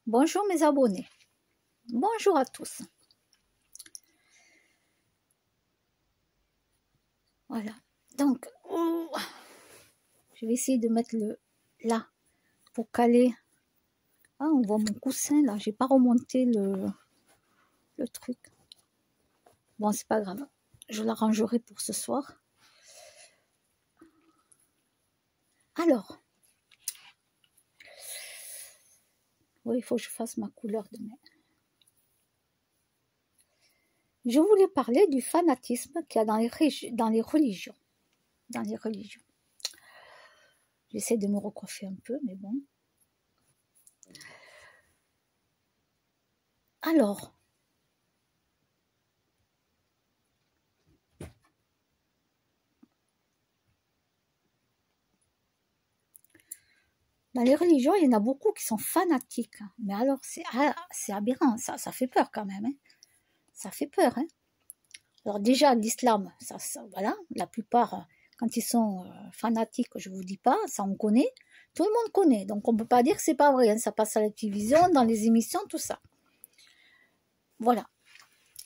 Bonjour mes abonnés, bonjour à tous. Voilà, donc je vais essayer de mettre le là pour caler. Ah, on voit mon coussin là, j'ai pas remonté le truc. Bon, c'est pas grave, je l'arrangerai pour ce soir. Alors, oui, il faut que je fasse ma couleur demain. Je voulais parler du fanatisme qu'il y a dans les religions. J'essaie de me recoiffer un peu, mais bon. Alors, dans les religions, il y en a beaucoup qui sont fanatiques. Mais alors, c'est aberrant, ça fait peur quand même. Hein. Ça fait peur. Hein. Alors déjà, l'islam, voilà, la plupart, quand ils sont fanatiques, je ne vous dis pas, ça on connaît. Tout le monde connaît, donc on ne peut pas dire que c'est pas vrai. Hein. Ça passe à la télévision, dans les émissions, tout ça. Voilà.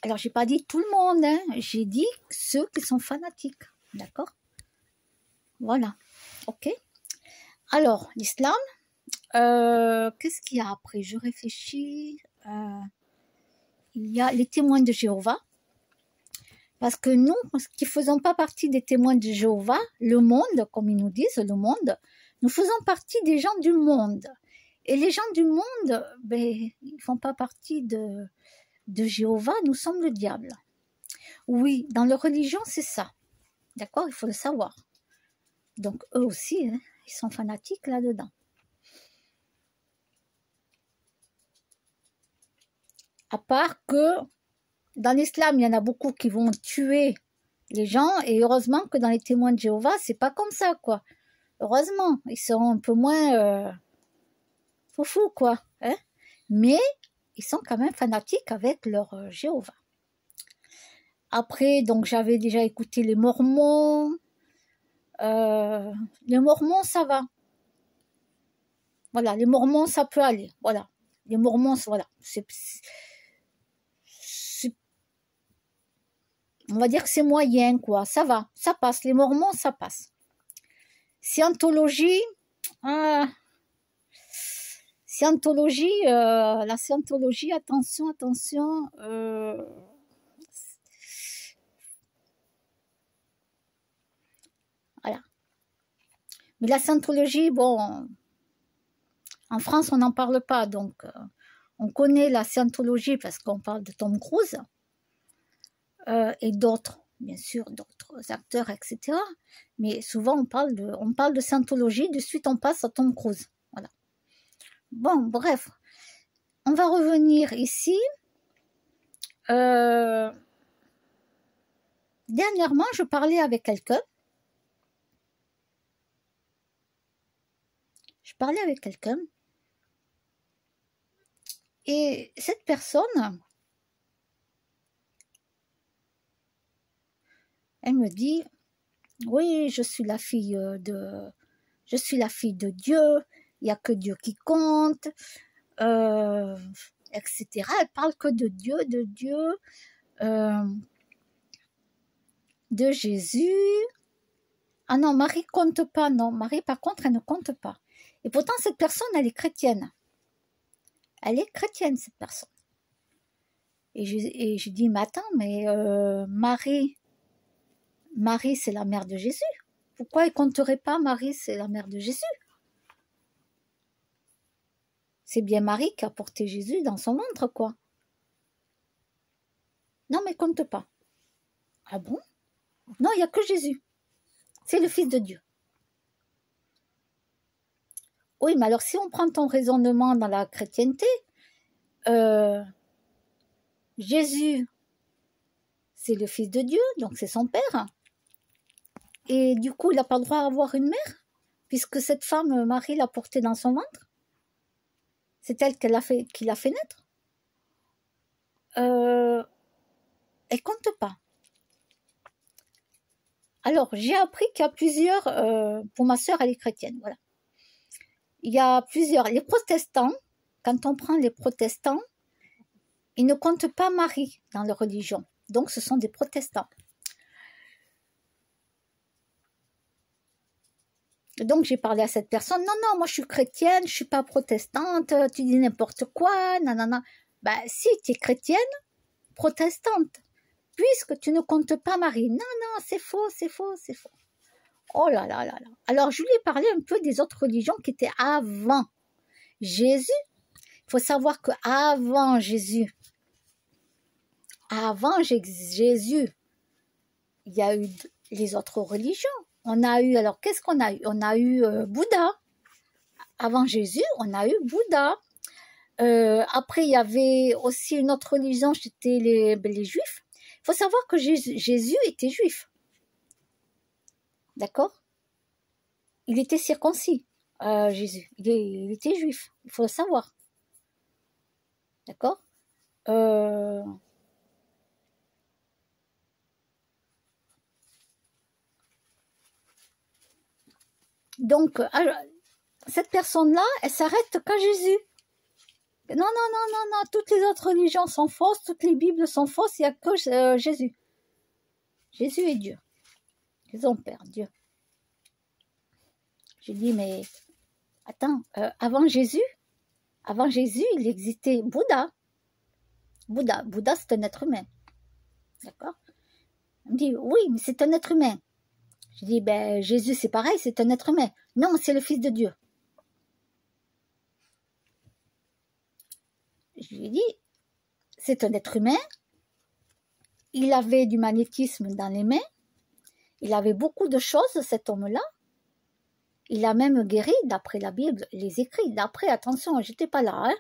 Alors, j'ai pas dit tout le monde, hein. J'ai dit ceux qui sont fanatiques. D'accord? Voilà. Ok? Alors, l'islam, qu'est-ce qu'il y a après? Je réfléchis. Il y a les témoins de Jéhovah. Parce que nous, qui ne faisons pas partie des témoins de Jéhovah, le monde, comme ils nous disent, le monde, nous faisons partie des gens du monde. Et les gens du monde, ben, ils ne font pas partie de Jéhovah, nous sommes le diable. Oui, dans leur religion, c'est ça. D'accord? Il faut le savoir. Donc, eux aussi, hein, ils sont fanatiques là-dedans. À part que dans l'islam, il y en a beaucoup qui vont tuer les gens, et heureusement que dans les témoins de Jéhovah, c'est pas comme ça, quoi. Heureusement, ils seront un peu moins foufou, quoi. Hein? Mais ils sont quand même fanatiques avec leur Jéhovah. Après, donc j'avais déjà écouté les Mormons. Les Mormons, ça va. Voilà, les Mormons, ça peut aller. Voilà. Les Mormons, voilà. On va dire que c'est moyen, quoi. Ça va, ça passe. Les Mormons, ça passe. Scientologie, la scientologie, attention. Voilà. Mais la scientologie, bon, en France, on n'en parle pas, donc on connaît la scientologie parce qu'on parle de Tom Cruise et d'autres, bien sûr, d'autres acteurs, etc. Mais souvent, on parle de scientologie, de suite, on passe à Tom Cruise. Voilà. Bon, bref, on va revenir ici. Dernièrement, je parlais avec quelqu'un. Et cette personne, elle me dit, oui, je suis la fille de Dieu, il n'y a que Dieu qui compte, etc. Elle parle que de Dieu, de Jésus. Ah non, Marie compte pas, non. Marie, par contre, elle ne compte pas. Et pourtant, cette personne, elle est chrétienne. Elle est chrétienne, cette personne. Et je dis, mais attends, mais Marie, c'est la mère de Jésus. Pourquoi elle ne compterait pas Marie, c'est la mère de Jésus? C'est bien Marie qui a porté Jésus dans son ventre, quoi. Non, mais compte pas. Ah bon? Non, il n'y a que Jésus. C'est le Fils de Dieu. Oui, mais alors si on prend ton raisonnement dans la chrétienté, Jésus, c'est le Fils de Dieu, donc c'est son Père. Et du coup, il n'a pas le droit à avoir une mère, puisque cette femme, Marie, l'a porté dans son ventre. C'est elle qui l'a fait naître. Elle compte pas. Alors, j'ai appris qu'il y a plusieurs, pour ma sœur, elle est chrétienne, voilà. Il y a plusieurs, les protestants, quand on prend les protestants, ils ne comptent pas Marie dans leur religion. Donc, ce sont des protestants. Donc, j'ai parlé à cette personne. Non, non, moi, je suis chrétienne, je ne suis pas protestante, tu dis n'importe quoi, nanana. Ben, si, tu es chrétienne, protestante, puisque tu ne comptes pas Marie. Non, non, c'est faux, c'est faux, c'est faux. Oh là là là là. Alors, je lui ai parlé un peu des autres religions qui étaient avant Jésus. Il faut savoir qu'avant Jésus, Jésus, il y a eu les autres religions. On a eu, alors qu'est-ce qu'on a eu? On a eu Bouddha. Avant Jésus, on a eu Bouddha. Après, il y avait aussi une autre religion, c'était les Juifs. Il faut savoir que Jésus était juif. D'accord? Il était circoncis, Jésus. Il était juif, il faut le savoir. D'accord? Donc, cette personne-là, elle s'arrête qu'à Jésus. Non, non, non, non, non, toutes les autres religions sont fausses, toutes les Bibles sont fausses, il n'y a que Jésus. Jésus est Dieu. Ils ont Père, Dieu. J'ai dit, mais attends, avant Jésus, il existait Bouddha. Bouddha, c'est un être humain. D'accord? Il me dit, oui, mais c'est un être humain. Je dis, ben, Jésus, c'est pareil, c'est un être humain. Non, c'est le Fils de Dieu. Je lui ai dit, c'est un être humain. Il avait du magnétisme dans les mains. Il avait beaucoup de choses, cet homme-là. Il a même guéri, d'après la Bible, les écrits. D'après, attention, j'étais pas là. Hein.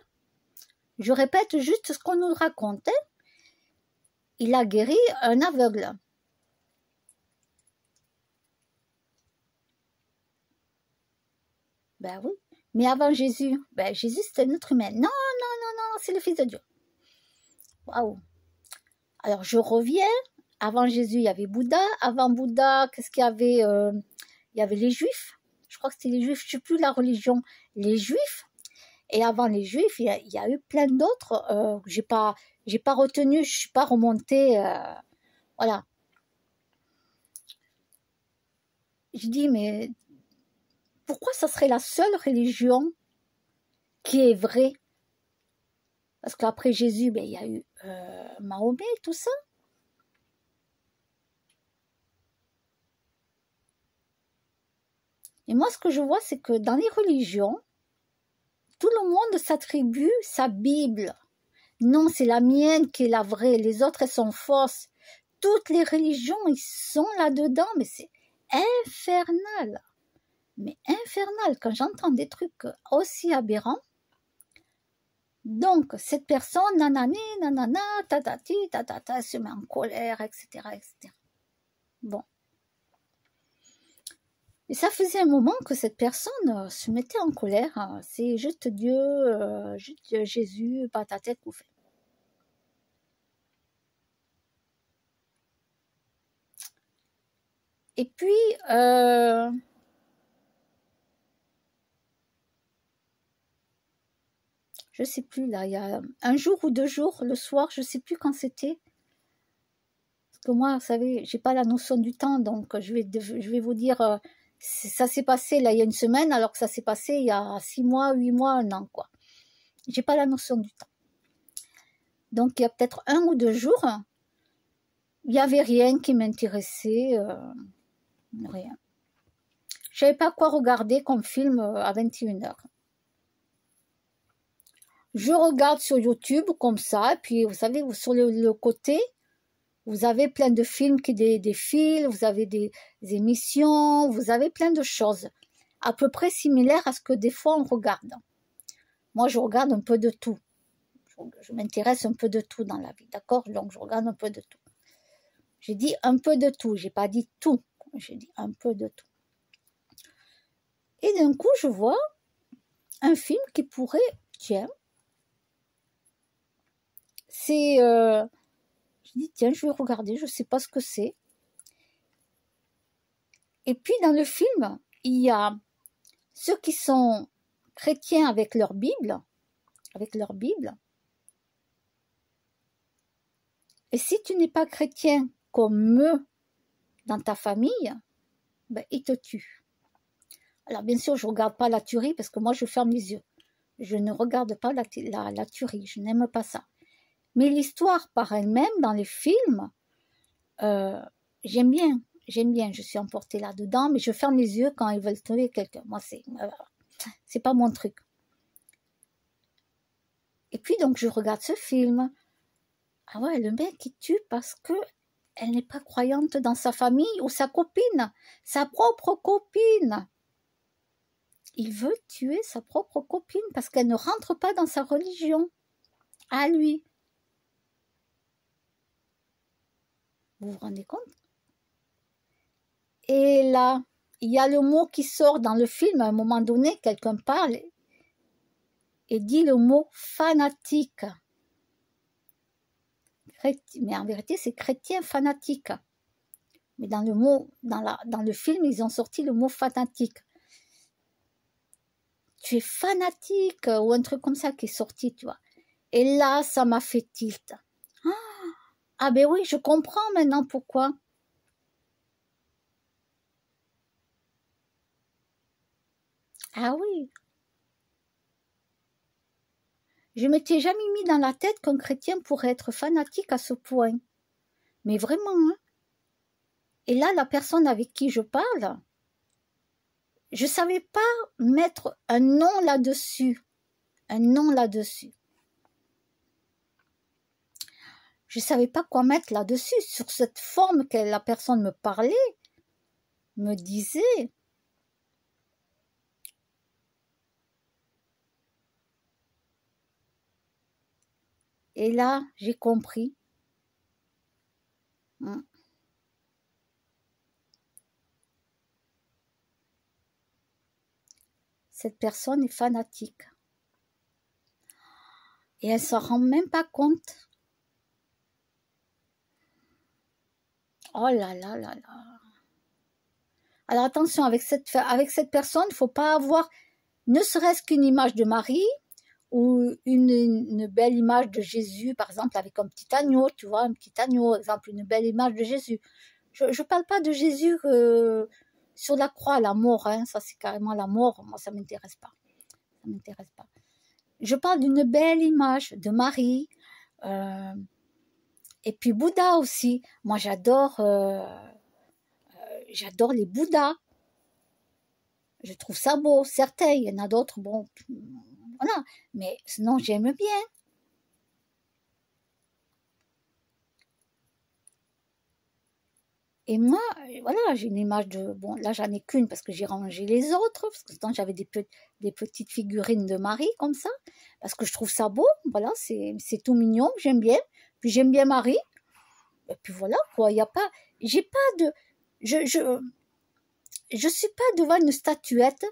Je répète juste ce qu'on nous raconte. Hein. Il a guéri un aveugle. Ben oui. Mais avant Jésus, ben Jésus c'était un être humain. Non, non, non, non, c'est le Fils de Dieu. Waouh. Alors je reviens. Avant Jésus, il y avait Bouddha. Avant Bouddha, qu'est-ce qu'il y avait? Il y avait les Juifs. Je crois que c'était les Juifs. Je ne sais plus la religion. Les Juifs. Et avant les Juifs, il y a eu plein d'autres. J'ai pas retenu. Je suis pas remontée. Voilà. Je dis mais pourquoi ça serait la seule religion qui est vraie? Parce qu'après Jésus, ben, il y a eu Mahomet, tout ça. Et moi, ce que je vois, c'est que dans les religions, tout le monde s'attribue sa Bible. Non, c'est la mienne qui est la vraie, les autres, elles sont fausses. Toutes les religions, ils sont là-dedans, mais c'est infernal. Mais infernal, quand j'entends des trucs aussi aberrants. Donc, cette personne, nanani, nanana, tatati, tatata, se met en colère, etc., etc. Bon. Et ça faisait un moment que cette personne se mettait en colère. C'est juste Dieu, juste Jésus, patatette, bouffée. Et puis, je ne sais plus, là, il y a un jour ou 2 jours, le soir, je ne sais plus quand c'était. Parce que moi, vous savez, je n'ai pas la notion du temps, donc je vais vous dire, ça s'est passé là il y a une semaine, alors que ça s'est passé il y a 6 mois, 8 mois, 1 an, quoi. Je n'ai pas la notion du temps. Donc, il y a peut-être 1 ou 2 jours, il n'y avait rien qui m'intéressait, rien. Je ne savais pas quoi regarder comme film à 21h. Je regarde sur YouTube comme ça, et puis vous savez, sur le côté, vous avez plein de films qui défilent, vous avez des émissions, vous avez plein de choses à peu près similaires à ce que des fois on regarde. Moi, je regarde un peu de tout. Je m'intéresse un peu de tout dans la vie, d'accord? Donc, je regarde un peu de tout. J'ai dit un peu de tout, j'ai pas dit tout. J'ai dit un peu de tout. Et d'un coup, je vois un film qui pourrait, tiens, c'est, je dis tiens, je vais regarder, je ne sais pas ce que c'est. Et puis dans le film, il y a ceux qui sont chrétiens avec leur Bible avec leur Bible. Et si tu n'es pas chrétien comme eux dans ta famille, ben, ils te tuent. Alors bien sûr, je ne regarde pas la tuerie parce que moi je ferme les yeux. Je ne regarde pas la tuerie, je n'aime pas ça. Mais l'histoire par elle-même, dans les films, j'aime bien, je suis emportée là-dedans, mais je ferme les yeux quand ils veulent tuer quelqu'un. Moi, c'est pas mon truc. Et puis donc je regarde ce film. Ah ouais, le mec il tue parce que elle n'est pas croyante dans sa famille ou sa copine, sa propre copine. Il veut tuer sa propre copine parce qu'elle ne rentre pas dans sa religion. À lui. Vous vous rendez compte? Et là, il y a le mot qui sort dans le film. À un moment donné, quelqu'un parle et dit le mot fanatique. Mais en vérité, c'est chrétien fanatique. Mais dans le film, ils ont sorti le mot fanatique. Tu es fanatique ou un truc comme ça qui est sorti, tu vois. Et là, ça m'a fait tilt. Ah ben oui, je comprends maintenant pourquoi. Ah oui. Je m'étais jamais mis dans la tête qu'un chrétien pourrait être fanatique à ce point. Mais vraiment, hein. Et là, la personne avec qui je parle, je savais pas mettre un nom là-dessus. Un nom là-dessus. Je savais pas quoi mettre là-dessus, sur cette forme que la personne me parlait, me disait. Et là, j'ai compris. Cette personne est fanatique. Et elle s'en rend même pas compte. Oh là là là là. Alors attention, avec cette personne, il ne faut pas avoir ne serait-ce qu'une image de Marie ou une belle image de Jésus, par exemple, avec un petit agneau, tu vois, un petit agneau, par exemple, une belle image de Jésus. Je ne parle pas de Jésus sur la croix, la mort, hein, ça c'est carrément la mort, moi ça ne m'intéresse pas. Ça m'intéresse pas. Je parle d'une belle image de Marie, et puis Bouddha aussi. Moi j'adore les Bouddhas. Je trouve ça beau, certains, il y en a d'autres, bon, voilà, mais sinon j'aime bien. Et moi, voilà, j'ai une image de, bon, là j'en ai qu'une parce que j'ai rangé les autres, parce que sinon j'avais des petites figurines de Marie comme ça, parce que je trouve ça beau, voilà, c'est tout mignon, j'aime bien, puis j'aime bien Marie, et puis voilà, quoi, il n'y a pas, j'ai pas de, je suis pas devant une statuette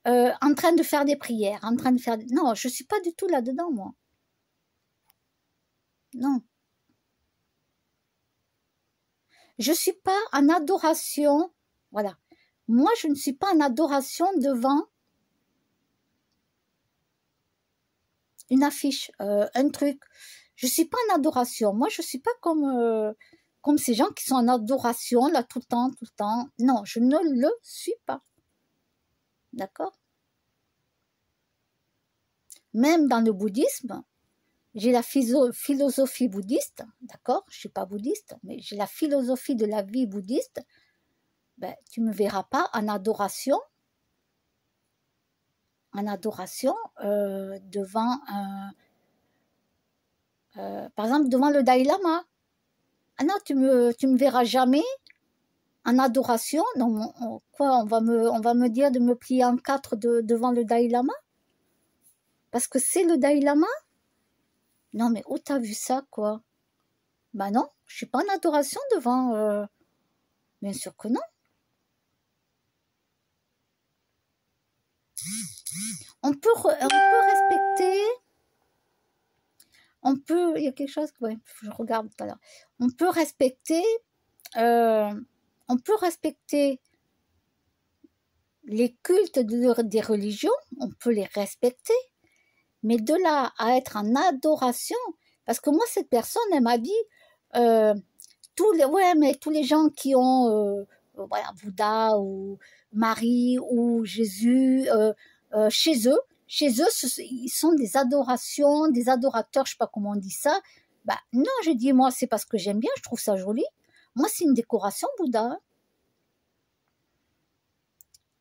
en train de faire des prières, en train de faire, non, je suis pas du tout là-dedans, moi. Non. Je ne suis pas en adoration, voilà. Moi, je ne suis pas en adoration devant une affiche, un truc. Je ne suis pas en adoration. Moi, je ne suis pas comme ces gens qui sont en adoration, là, tout le temps, tout le temps. Non, je ne le suis pas. D'accord? Même dans le bouddhisme, j'ai la philosophie bouddhiste, d'accord? Je ne suis pas bouddhiste, mais j'ai la philosophie de la vie bouddhiste. Ben, tu ne me verras pas en adoration devant par exemple devant le Dalai Lama. Ah non, tu me verras jamais en adoration. Non, quoi, on va me dire de me plier en quatre devant le Dalai Lama parce que c'est le Dalai Lama. Non, mais où t'as vu ça, quoi? Ben non, je suis pas en adoration devant. Bien sûr que non. On peut respecter. Il y a quelque chose, ouais, je regarde tout à l'heure. On peut respecter les cultes des religions, on peut les respecter, Mais de là à être en adoration, parce que moi, cette personne, elle m'a dit, euh, ouais, mais tous les gens qui ont voilà, Bouddha ou Marie ou Jésus, chez eux, ils sont des adorations, des adorateurs, je sais pas comment on dit ça. Bah non, je dis moi, c'est parce que j'aime bien, je trouve ça joli. Moi, c'est une décoration Bouddha.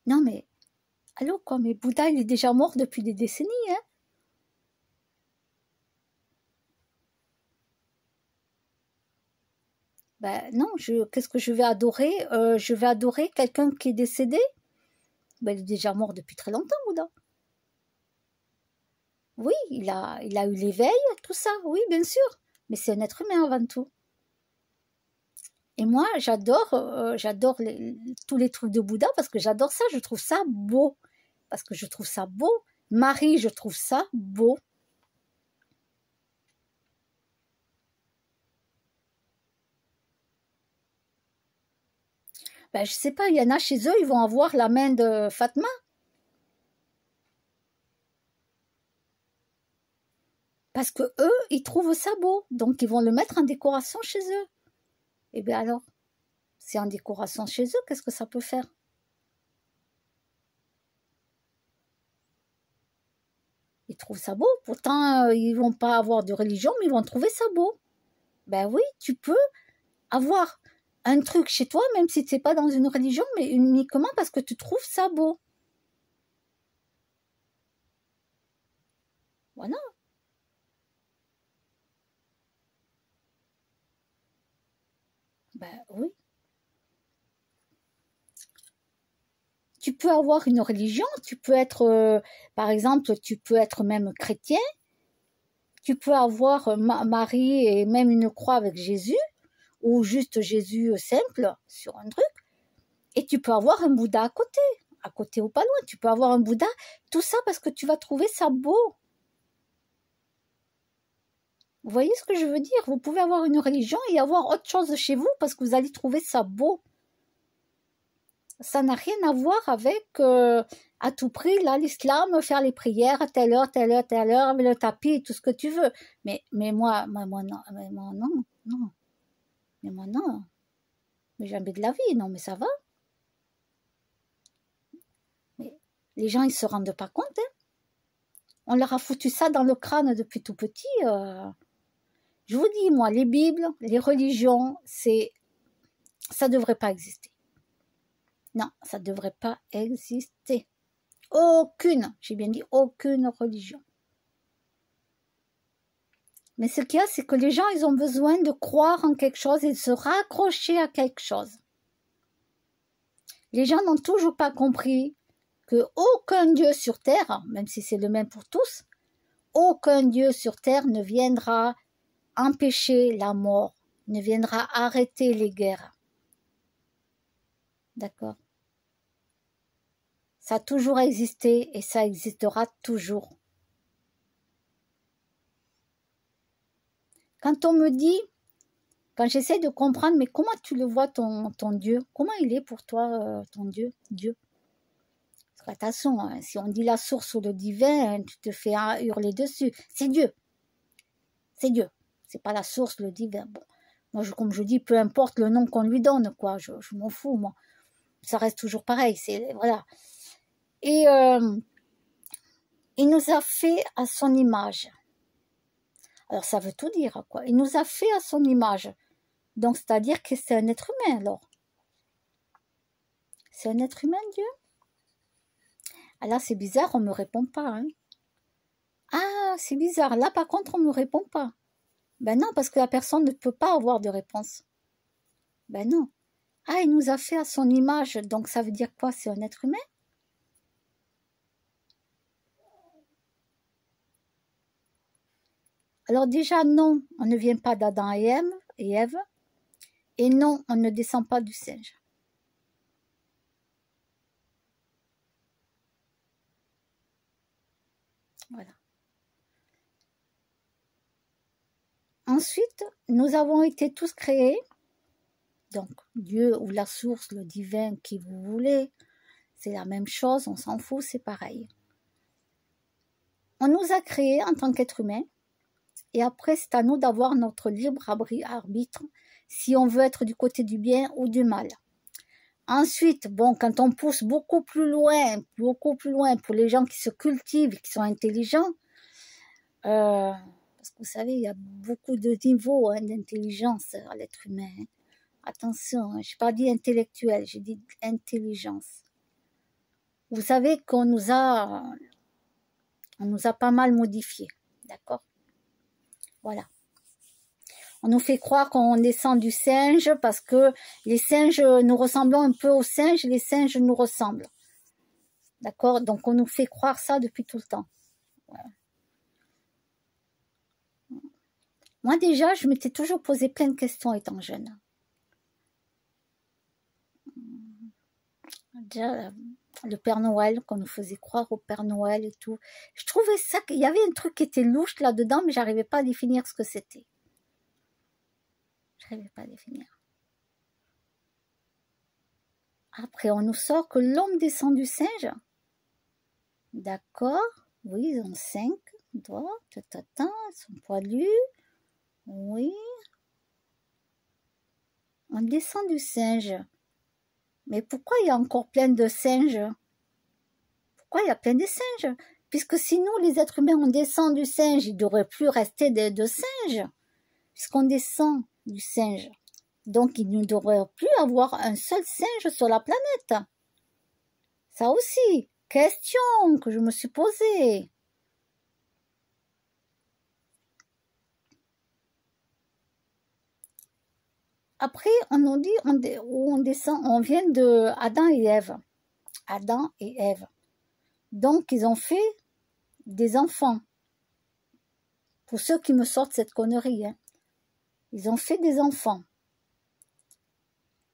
Non mais, allô quoi, mais Bouddha, il est déjà mort depuis des décennies, hein. Ben non, qu'est-ce que je vais adorer? Je vais adorer quelqu'un qui est décédé? Ben, il est déjà mort depuis très longtemps, Bouddha. Oui, il a eu l'éveil, tout ça, oui, bien sûr. Mais c'est un être humain avant tout. Et moi, j'adore tous les trucs de Bouddha parce que j'adore ça, je trouve ça beau. Parce que je trouve ça beau. Marie, je trouve ça beau. Ben, je sais pas, il y en a chez eux, ils vont avoir la main de Fatma. Parce que eux, ils trouvent ça beau. Donc, ils vont le mettre en décoration chez eux. Et bien alors, c'est en décoration chez eux, qu'est-ce que ça peut faire? Ils trouvent ça beau. Pourtant, ils vont pas avoir de religion, mais ils vont trouver ça beau. Ben oui, tu peux avoir un truc chez toi, même si tu n'es pas dans une religion, mais uniquement parce que tu trouves ça beau. Voilà. Ben oui. Tu peux avoir une religion, tu peux être, par exemple, tu peux être même chrétien, tu peux avoir Marie et même une croix avec Jésus, ou juste Jésus simple sur un truc, et tu peux avoir un Bouddha à côté ou pas loin, tu peux avoir un Bouddha, tout ça parce que tu vas trouver ça beau. Vous voyez ce que je veux dire? Vous pouvez avoir une religion et avoir autre chose chez vous parce que vous allez trouver ça beau. Ça n'a rien à voir avec à tout prix, là, l'islam, faire les prières à telle heure, telle heure, telle heure, avec le tapis, tout ce que tu veux. Mais moi, non, non. Mais moi, non. Mais jamais de la vie, non, mais ça va. Mais les gens, ils se rendent pas compte, hein. On leur a foutu ça dans le crâne depuis tout petit. Je vous dis, moi, les Bibles, les religions, ça devrait pas exister. Non, ça devrait pas exister. Aucune, j'ai bien dit aucune religion. Mais ce qu'il y a, c'est que les gens, ils ont besoin de croire en quelque chose et de se raccrocher à quelque chose. Les gens n'ont toujours pas compris que aucun Dieu sur terre, même si c'est le même pour tous, aucun Dieu sur terre ne viendra empêcher la mort, ne viendra arrêter les guerres. D'accord? Ça a toujours existé et ça existera toujours. Quand on me dit, quand j'essaie de comprendre, mais comment tu le vois ton Dieu? Comment il est pour toi, ton Dieu? Dieu. Parce que, attention, hein, si on dit la source ou le divin, tu te fais hurler dessus. C'est Dieu. C'est Dieu. C'est pas la source, le divin. Bon. Moi, comme je dis, peu importe le nom qu'on lui donne, quoi. Je m'en fous, moi. Ça reste toujours pareil. Voilà. Et il nous a fait à son image. Alors, ça veut tout dire, quoi. Il nous a fait à son image. Donc, c'est-à-dire que c'est un être humain, alors. C'est un être humain, Dieu? Ah là, c'est bizarre, on ne me répond pas. Hein. Ah, c'est bizarre. Là, par contre, on ne me répond pas. Ben non, parce que la personne ne peut pas avoir de réponse. Ben non. Ah, il nous a fait à son image, donc ça veut dire quoi? C'est un être humain? Alors déjà, non, on ne vient pas d'Adam et Ève, et non, on ne descend pas du singe. Voilà. Ensuite, nous avons été tous créés, donc Dieu ou la source, le divin, qui vous voulez, c'est la même chose, on s'en fout, c'est pareil. on nous a créés en tant qu'être humain, et après c'est à nous d'avoir notre libre arbitre, si on veut être du côté du bien ou du mal. Ensuite, bon, quand on pousse beaucoup plus loin pour les gens qui se cultivent, qui sont intelligents, parce que vous savez, il y a beaucoup de niveaux d'intelligence à l'être humain. Attention, je n'ai pas dit intellectuel, j'ai dit intelligence. Vous savez qu'on nous a pas mal modifié, d'accord? Voilà. On nous fait croire qu'on descend du singe parce que les singes, nous ressemblons un peu aux singes, les singes nous ressemblent. D'accord? Donc on nous fait croire ça depuis tout le temps. Voilà. Moi déjà, je m'étais toujours posé plein de questions étant jeune. Déjà, le Père Noël, qu'on nous faisait croire au Père Noël et tout. Je trouvais ça, qu'il y avait un truc qui était louche là-dedans, mais j'arrivais pas à définir ce que c'était. Je n'arrivais pas à définir. Après, on nous sort que l'homme descend du singe. D'accord. Oui, ils ont 5 doigts. Ils sont poilus. Oui. On descend du singe. Mais pourquoi il y a encore plein de singes? Pourquoi il y a plein de singes? Puisque si nous, les êtres humains, on descend du singe, il ne devrait plus rester de singes. Puisqu'on descend du singe. Donc, il ne devrait plus avoir un seul singe sur la planète. Ça aussi, question que je me suis posée. Après, on nous dit, on descend, on vient de Adam et Ève. Adam et Ève. Donc, ils ont fait des enfants. Pour ceux qui me sortent cette connerie, hein. Ils ont fait des enfants.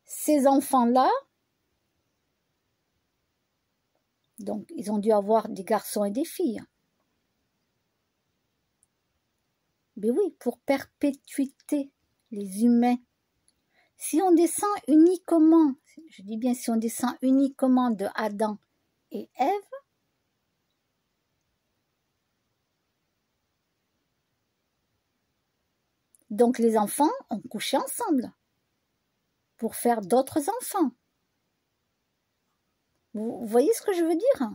Ces enfants-là, donc, ils ont dû avoir des garçons et des filles. Mais oui, pour perpétuité, les humains. Si on descend uniquement, je dis bien si on descend uniquement de Adam et Ève, donc les enfants ont couché ensemble pour faire d'autres enfants. Vous voyez ce que je veux dire?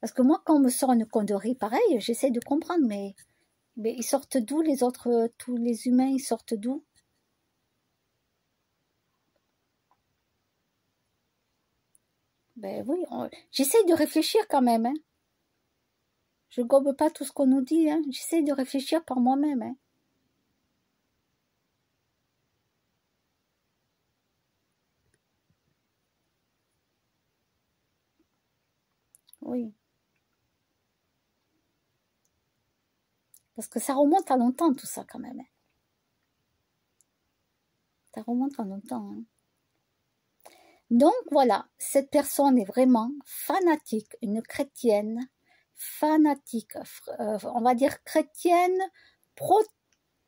Parce que moi, quand on me sort une connerie pareille, j'essaie de comprendre, mais ils sortent d'où les autres, tous les humains, ils sortent d'où? Ben oui, j'essaie de réfléchir quand même. Hein. Je gobe pas tout ce qu'on nous dit. Hein. J'essaie de réfléchir par moi-même. Hein. Oui. Parce que ça remonte à longtemps tout ça quand même. Hein. Ça remonte à longtemps. Hein. Donc voilà, cette personne est vraiment fanatique, une chrétienne fanatique, on va dire chrétienne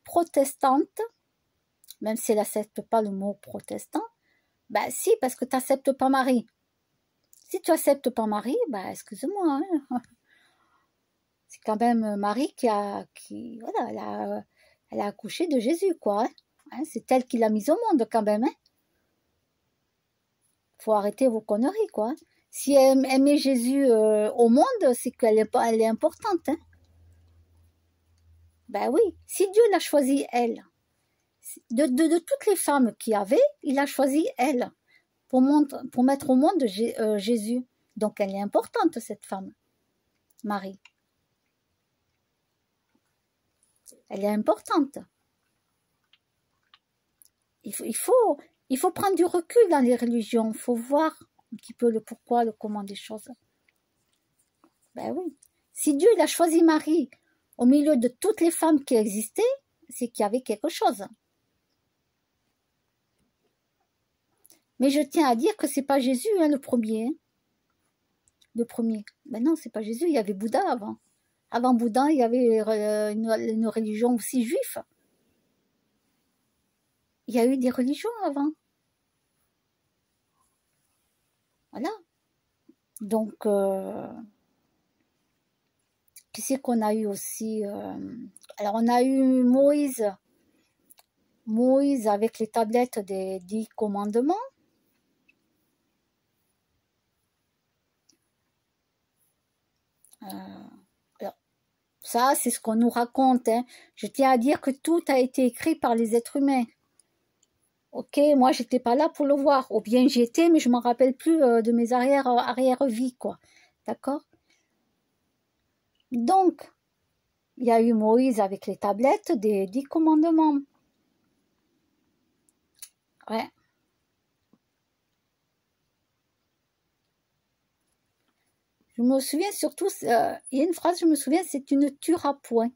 protestante, même si elle n'accepte pas le mot protestant. Ben si, parce que tu n'acceptes pas Marie. Si tu acceptes pas Marie, ben excuse-moi, hein. C'est quand même Marie voilà, elle a accouché de Jésus, quoi. Hein. C'est elle qui l'a mise au monde, quand même. Hein. Faut arrêter vos conneries, quoi. Si elle met Jésus au monde, c'est qu'elle est importante. Hein. Ben oui, si Dieu l'a choisi, elle, de toutes les femmes qu'il y avait, il a choisi elle pour mettre au monde Jésus. Donc elle est importante, cette femme, Marie. Elle est importante. Il faut prendre du recul dans les religions. Il faut voir un petit peu le pourquoi, le comment des choses. Ben oui. Si Dieu il a choisi Marie au milieu de toutes les femmes qui existaient, c'est qu'il y avait quelque chose. Mais je tiens à dire que c'est pas Jésus hein, le premier. Hein. Le premier. Ben non, c'est pas Jésus. Il y avait Bouddha avant. Avant Bouddha, il y avait une religion aussi juive. Il y a eu des religions avant. Voilà. Donc, Qui c'est qu'on a eu aussi alors, on a eu Moïse. Moïse avec les tablettes des 10 commandements. Alors, ça, c'est ce qu'on nous raconte. Hein. Je tiens à dire que tout a été écrit par les êtres humains. Ok, moi, j'étais pas là pour le voir. Ou bien j'y étais, mais je m'en rappelle plus de mes arrière-vies, quoi. D'accord? Donc, il y a eu Moïse avec les tablettes des 10 commandements. Ouais. Je me souviens surtout, il y a une phrase, je me souviens, c'est tu ne tueras point.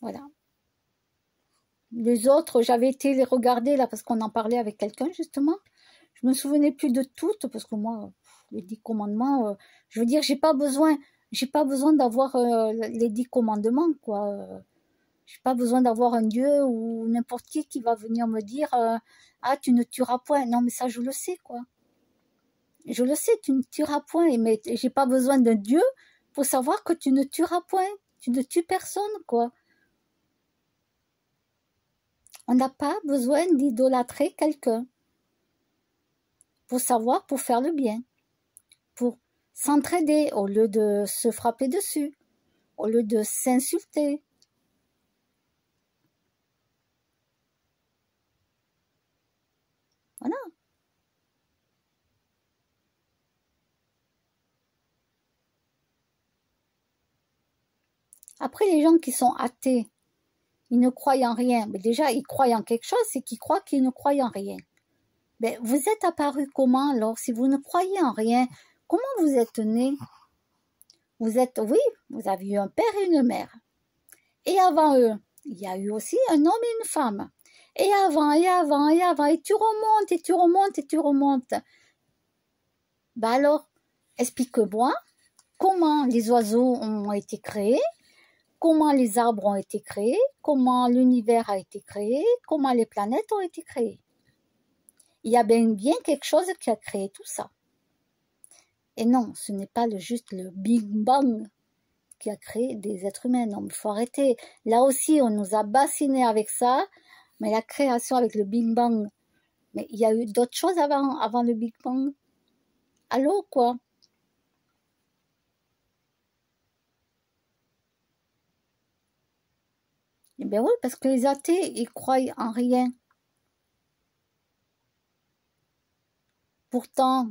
Voilà. Les autres, j'avais été les regarder là parce qu'on en parlait avec quelqu'un justement. Je me souvenais plus de toutes parce que moi, les 10 commandements, je veux dire, j'ai pas besoin d'avoir les 10 commandements, quoi. J'ai pas besoin d'avoir un Dieu ou n'importe qui va venir me dire ah, tu ne tueras point. Non, mais ça, je le sais, quoi. Je le sais, tu ne tueras point. Mais j'ai pas besoin d'un Dieu pour savoir que tu ne tueras point. Tu ne tues personne, quoi. On n'a pas besoin d'idolâtrer quelqu'un pour savoir, pour faire le bien, pour s'entraider au lieu de se frapper dessus, au lieu de s'insulter. Voilà. Après, les gens qui sont athées, ils ne croient en rien. Mais déjà, ils croient en quelque chose, c'est qu'ils croient qu'ils ne croient en rien. Mais vous êtes apparu comment alors? Si vous ne croyez en rien, comment vous êtes né? Vous êtes, oui, vous avez eu un père et une mère. Et avant eux, il y a eu aussi un homme et une femme. Et avant, et avant, et avant, et tu remontes, et tu remontes, et tu remontes. Ben alors, explique-moi comment les oiseaux ont été créés, comment les arbres ont été créés, comment l'univers a été créé, comment les planètes ont été créées. Il y a bien quelque chose qui a créé tout ça. Et non, ce n'est pas juste le Big Bang qui a créé des êtres humains. Non, il faut arrêter. Là aussi, on nous a bassinés avec ça, mais la création avec le Big Bang. Mais il y a eu d'autres choses avant le Big Bang. Allô, quoi? Eh bien oui, parce que les athées, ils croient en rien. Pourtant,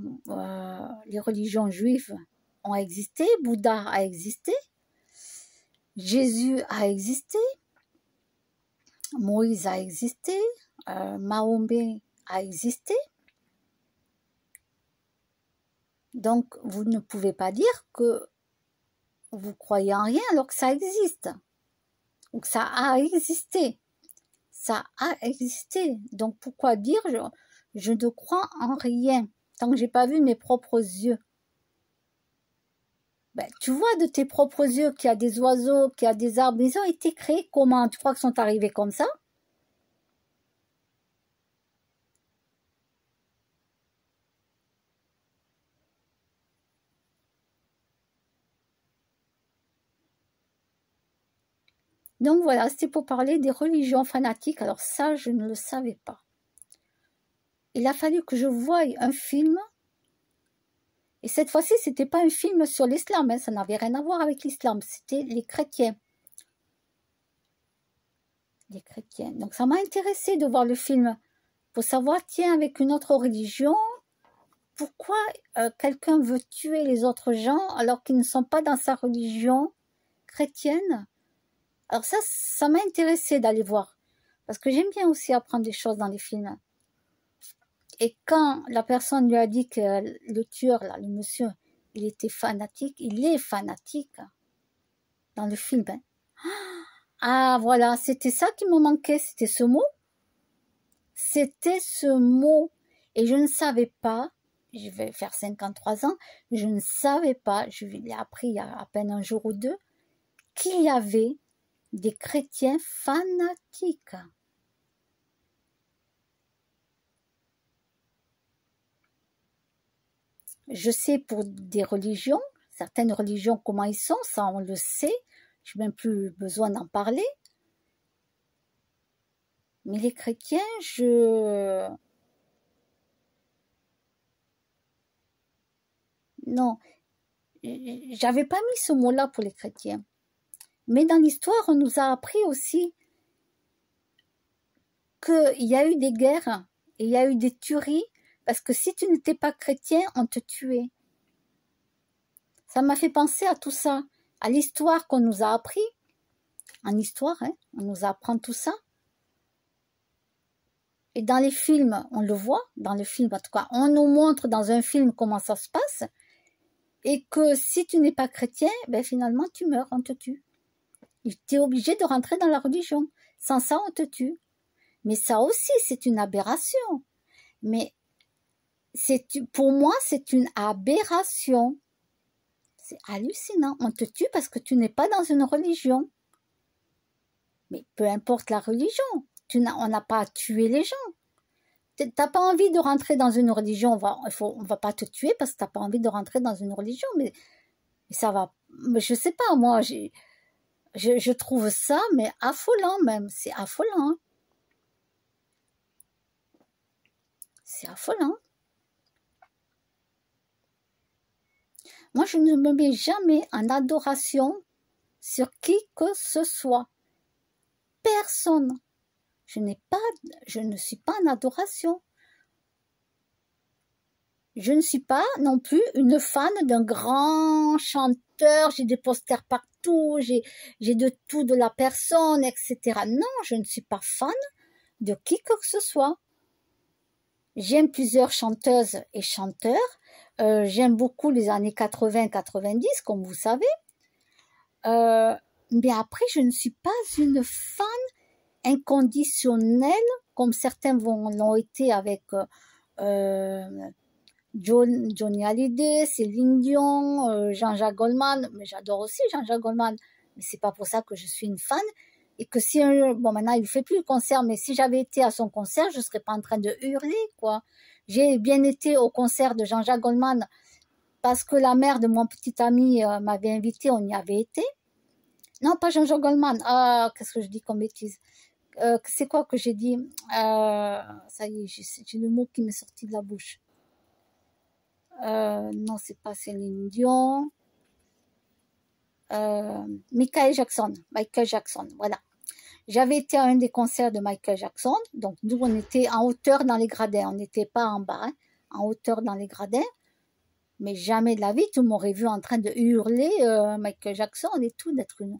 les religions juives ont existé, Bouddha a existé, Jésus a existé, Moïse a existé, Mahomet a existé. Donc, vous ne pouvez pas dire que vous croyez en rien alors que ça existe. Ou que ça a existé. Ça a existé. Donc, pourquoi dire je ne crois en rien tant que j'ai pas vu mes propres yeux? Ben, tu vois de tes propres yeux qu'il y a des oiseaux, qu'il y a des arbres. Ils ont été créés comment? Tu crois qu'ils sont arrivés comme ça? Donc voilà, c'était pour parler des religions fanatiques. Alors ça, je ne le savais pas. Il a fallu que je voie un film. Et cette fois-ci, c'était pas un film sur l'islam, hein, ça n'avait rien à voir avec l'islam, c'était les chrétiens. Les chrétiens. Donc ça m'a intéressé de voir le film pour savoir, tiens, avec une autre religion, pourquoi quelqu'un veut tuer les autres gens alors qu'ils ne sont pas dans sa religion chrétienne? Alors ça m'a intéressé d'aller voir. Parce que j'aime bien aussi apprendre des choses dans les films. Et quand la personne lui a dit que le tueur, là, le monsieur, il était fanatique, il est fanatique dans le film. Hein. Ah voilà, c'était ça qui me manquait, c'était ce mot. C'était ce mot. Et je ne savais pas, je vais faire 53 ans, je ne savais pas, je l'ai appris il y a à peine un jour ou deux, qu'il y avait des chrétiens fanatiques. Je sais pour des religions, Certaines religions, comment ils sont, ça on le sait. Je n'ai même plus besoin d'en parler. Mais les chrétiens, non, j'avais pas mis ce mot-là pour les chrétiens. Mais dans l'histoire, on nous a appris aussi qu'il y a eu des guerres et il y a eu des tueries, parce que si tu n'étais pas chrétien, on te tuait. Ça m'a fait penser à tout ça, à l'histoire qu'on nous a appris. En histoire, hein, on nous apprend tout ça. Et dans les films, on le voit, dans le film, en tout cas, on nous montre dans un film comment ça se passe, et que si tu n'es pas chrétien, ben finalement tu meurs, on te tue. Tu es obligé de rentrer dans la religion. Sans ça, on te tue. Mais ça aussi, c'est une aberration. Mais pour moi, c'est une aberration. C'est hallucinant. On te tue parce que tu n'es pas dans une religion. Mais peu importe la religion, on n'a pas à tuer les gens. T'as pas envie de rentrer dans une religion, on va pas te tuer parce que t'as pas envie de rentrer dans une religion, mais ça va. Mais je sais pas, moi, je trouve ça, mais affolant même. C'est affolant. Hein. C'est affolant. Moi, je ne me mets jamais en adoration sur qui que ce soit. Personne. Je ne suis pas en adoration. Je ne suis pas non plus une fan d'un grand chanteur, j'ai des posters partout, j'ai de tout de la personne, etc. Non, je ne suis pas fan de qui que ce soit. J'aime plusieurs chanteuses et chanteurs. J'aime beaucoup les années 80-90, comme vous savez. Mais après, je ne suis pas une fan inconditionnelle, comme certains l'ont été avec Johnny Hallyday, Céline Dion, Jean-Jacques Goldman. Mais j'adore aussi Jean-Jacques Goldman. Mais c'est pas pour ça que je suis une fan. Et que si bon, maintenant il fait plus de concert, mais si j'avais été à son concert, je serais pas en train de hurler, quoi. J'ai bien été au concert de Jean-Jacques Goldman parce que la mère de mon petit ami m'avait invité, on y avait été. Non, pas Jean-Jacques Goldman. Ah, qu'est-ce que je dis comme bêtise. C'est quoi que j'ai dit ça y est, j'ai le mot qui m'est sorti de la bouche. Non, c'est pas Céline Dion. Michael Jackson, voilà. J'avais été à un des concerts de Michael Jackson, donc nous on était en hauteur dans les gradins, on n'était pas en bas, hein, en hauteur dans les gradins, mais jamais de la vie tu m'aurais vu en train de hurler Michael Jackson et tout, d'être une...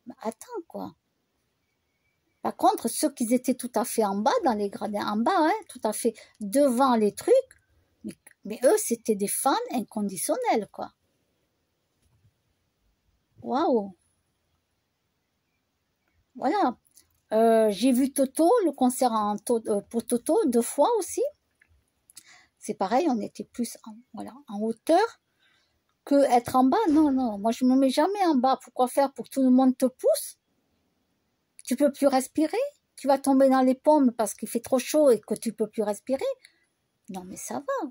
Mais attends quoi. Par contre, ceux qui étaient tout à fait en bas, dans les gradins en bas, hein, tout à fait devant les trucs, mais eux c'était des fans inconditionnels quoi. Waouh. Voilà. J'ai vu Toto, le concert pour Toto 2 fois aussi. C'est pareil, on était plus en hauteur que être en bas. Non, non, moi je me mets jamais en bas. Pourquoi faire? Pour que tout le monde te pousse? Tu peux plus respirer? Tu vas tomber dans les pommes parce qu'il fait trop chaud et que tu peux plus respirer? Non, mais ça va.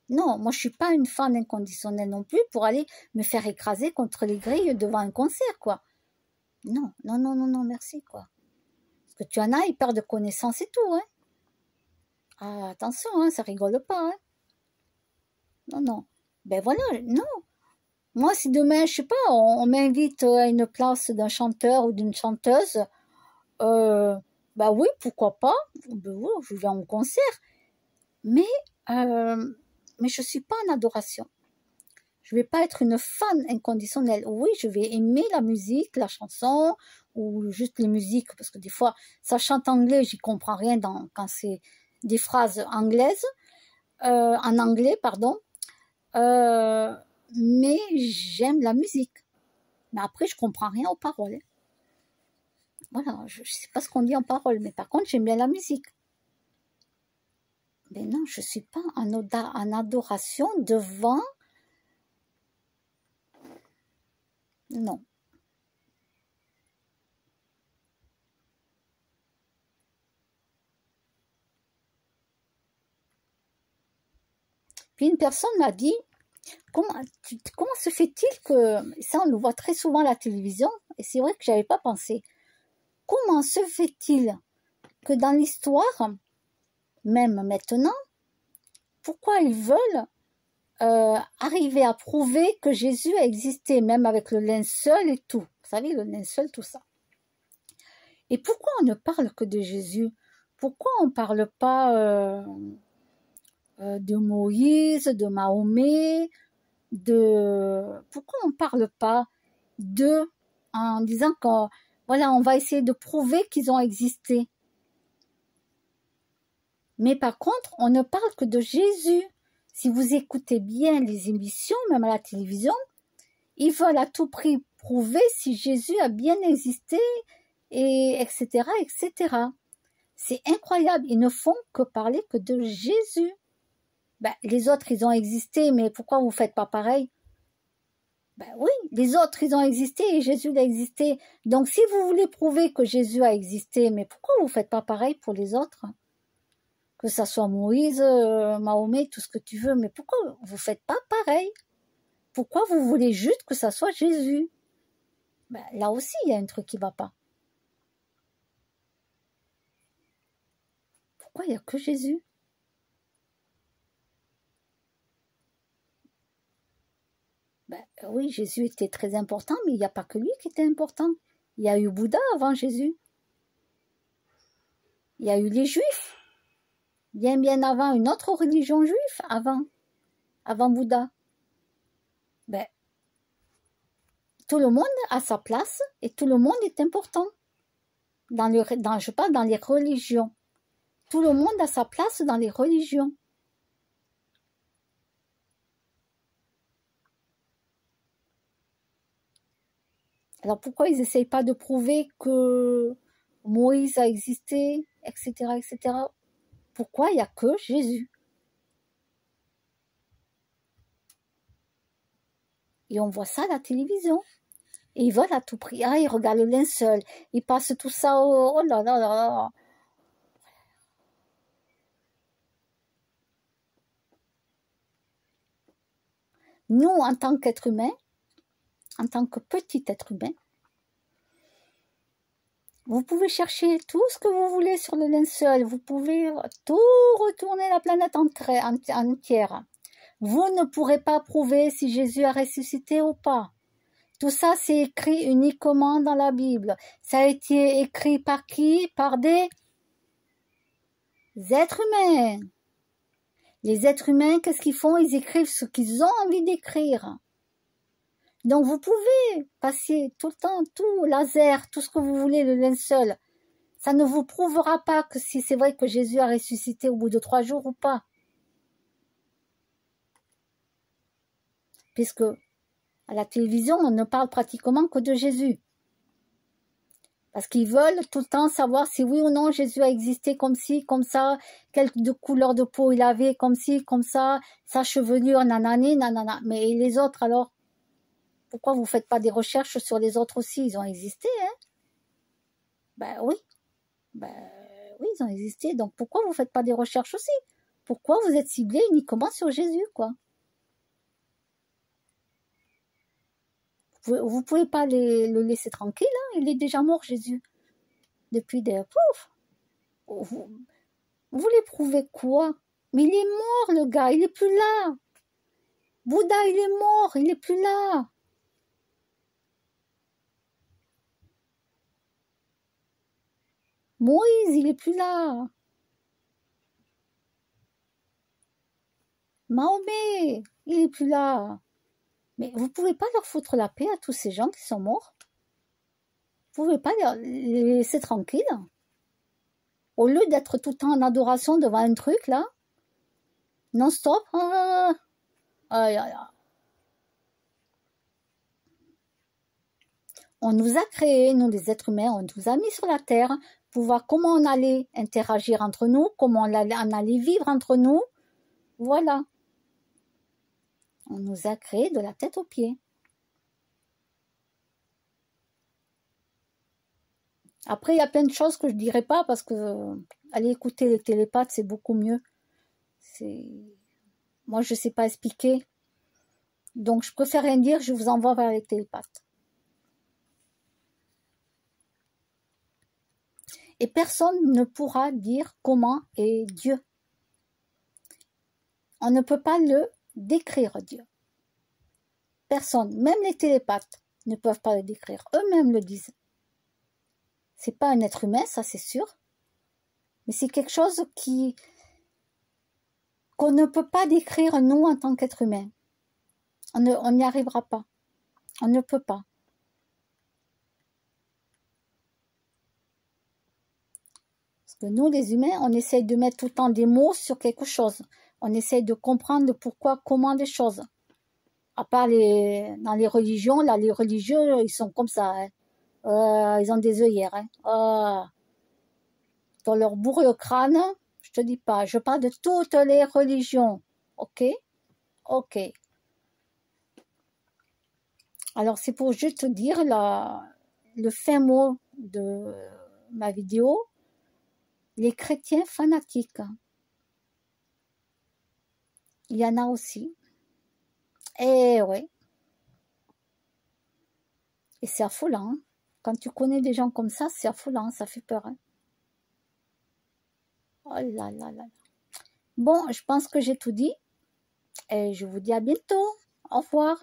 Non, moi je suis pas une fan inconditionnelle non plus pour aller me faire écraser contre les grilles devant un concert, quoi. Non, non, non, non, non, merci, quoi. Parce que tu en as, ils perdent de connaissances et tout, hein. Ah, attention, hein, ça rigole pas, hein. Non, non. Ben voilà, non. Moi, si demain, je sais pas, on m'invite à une place d'un chanteur ou d'une chanteuse, bah oui, pourquoi pas. Ben oui, je vais en concert. Mais je suis pas en adoration. Je vais pas être une fan inconditionnelle. Oui, je vais aimer la musique, la chanson, ou juste les musiques, parce que des fois, ça chante anglais, j'y comprends rien quand c'est des phrases anglaises, en anglais, pardon. Mais j'aime la musique. Mais après, je comprends rien aux paroles. Voilà, je sais pas ce qu'on dit en paroles, mais par contre, j'aime bien la musique. Mais non, je suis pas en adoration devant. Non. Puis une personne m'a dit, Comment se fait-il que, ça on le voit très souvent à la télévision, et c'est vrai que j'avais pas pensé, comment se fait-il que dans l'histoire, même maintenant, pourquoi ils veulent arriver à prouver que Jésus a existé, même avec le linceul et tout. Vous savez, le linceul, tout ça. Et pourquoi on ne parle que de Jésus? Pourquoi on ne parle pas de Moïse, de Mahomet, Pourquoi on ne parle pas d'eux en disant qu'on voilà, on va essayer de prouver qu'ils ont existé. Mais par contre, on ne parle que de Jésus. Si vous écoutez bien les émissions, même à la télévision, ils veulent à tout prix prouver si Jésus a bien existé, et etc., etc. C'est incroyable. Ils ne font que parler que de Jésus. Ben, les autres, ils ont existé, mais pourquoi vous ne faites pas pareil? Ben oui, les autres, ils ont existé et Jésus a existé. Donc, si vous voulez prouver que Jésus a existé, mais pourquoi vous ne faites pas pareil pour les autres? Que ça soit Moïse, Mahomet, tout ce que tu veux, mais pourquoi vous ne faites pas pareil? Pourquoi vous voulez juste que ça soit Jésus? Ben, là aussi, il y a un truc qui ne va pas. Pourquoi il n'y a que Jésus? Ben, oui, Jésus était très important, mais il n'y a pas que lui qui était important. Il y a eu Bouddha avant Jésus. Il y a eu les Juifs. Bien avant, une autre religion juive, avant Bouddha. Ben, tout le monde a sa place et tout le monde est important. Je parle dans les religions. Tout le monde a sa place dans les religions. Alors pourquoi ils n'essayent pas de prouver que Moïse a existé, etc., etc. Pourquoi il n'y a que Jésus? Et on voit ça à la télévision. Et ils veulent à tout prix. Ah, ils regardent le linceul. Ils passent tout ça oh là là là là. Nous, en tant qu'être humain, en tant que petit être humain, vous pouvez chercher tout ce que vous voulez sur le linceul. Vous pouvez tout retourner la planète entière. Vous ne pourrez pas prouver si Jésus a ressuscité ou pas. Tout ça, c'est écrit uniquement dans la Bible. Ça a été écrit par qui? Par des êtres humains. Les êtres humains, qu'est-ce qu'ils font? Ils écrivent ce qu'ils ont envie d'écrire. Donc vous pouvez passer tout le temps, tout laser, tout ce que vous voulez, le linceul. Ça ne vous prouvera pas que si c'est vrai que Jésus a ressuscité au bout de 3 jours ou pas. Puisque à la télévision, on ne parle pratiquement que de Jésus. Parce qu'ils veulent tout le temps savoir si oui ou non Jésus a existé comme ci, comme ça, quelle couleur de peau il avait, comme ci, comme ça, sa chevelure, nanani, nanana. Mais les autres alors? Pourquoi vous ne faites pas des recherches sur les autres aussi? Ils ont existé, hein? Ben oui. Ben oui, ils ont existé. Donc pourquoi vous ne faites pas des recherches aussi? Pourquoi vous êtes ciblé uniquement sur Jésus, quoi? Vous pouvez pas le laisser tranquille, hein? Il est déjà mort, Jésus. Depuis des... Pouf! Vous voulez prouver quoi? Mais il est mort, le gars, il est plus là. Bouddha, il est mort, il est plus là. Moïse, il est plus là. Mahomet, il est plus là. Mais vous pouvez pas leur foutre la paix à tous ces gens qui sont morts. Vous pouvez pas les laisser tranquilles. Au lieu d'être tout le temps en adoration devant un truc, là, non-stop. On nous a créés, nous les êtres humains, on nous a mis sur la terre pour voir comment on allait interagir entre nous, comment on allait vivre entre nous. Voilà. On nous a créés de la tête aux pieds. Après, il y a plein de choses que je ne dirais pas parce que aller écouter les télépathes, c'est beaucoup mieux. Moi, je ne sais pas expliquer. Donc, je préfère rien dire, je vous envoie vers les télépathes. Et personne ne pourra dire comment est Dieu. On ne peut pas le décrire, Dieu. Personne, même les télépathes, ne peuvent pas le décrire. Eux-mêmes le disent. C'est pas un être humain, ça c'est sûr. Mais c'est quelque chose qu'on ne peut pas décrire, nous, en tant qu'être humain. On n'y arrivera pas. On ne peut pas. Parce que nous, les humains, on essaye de mettre tout le temps des mots sur quelque chose. On essaye de comprendre le pourquoi, comment des choses. À part dans les religions, là, les religieux, ils sont comme ça. Hein. Ils ont des œillères. Hein. Dans leur bourre le crâne, je te dis pas. Je parle de toutes les religions. Ok? Ok. Alors, c'est pour juste te dire le fin mot de ma vidéo. Les chrétiens fanatiques. Il y en a aussi. Et oui. Et c'est affolant. Hein. Quand tu connais des gens comme ça, c'est affolant, ça fait peur. Hein. Oh là là là. Bon, je pense que j'ai tout dit. Et je vous dis à bientôt. Au revoir.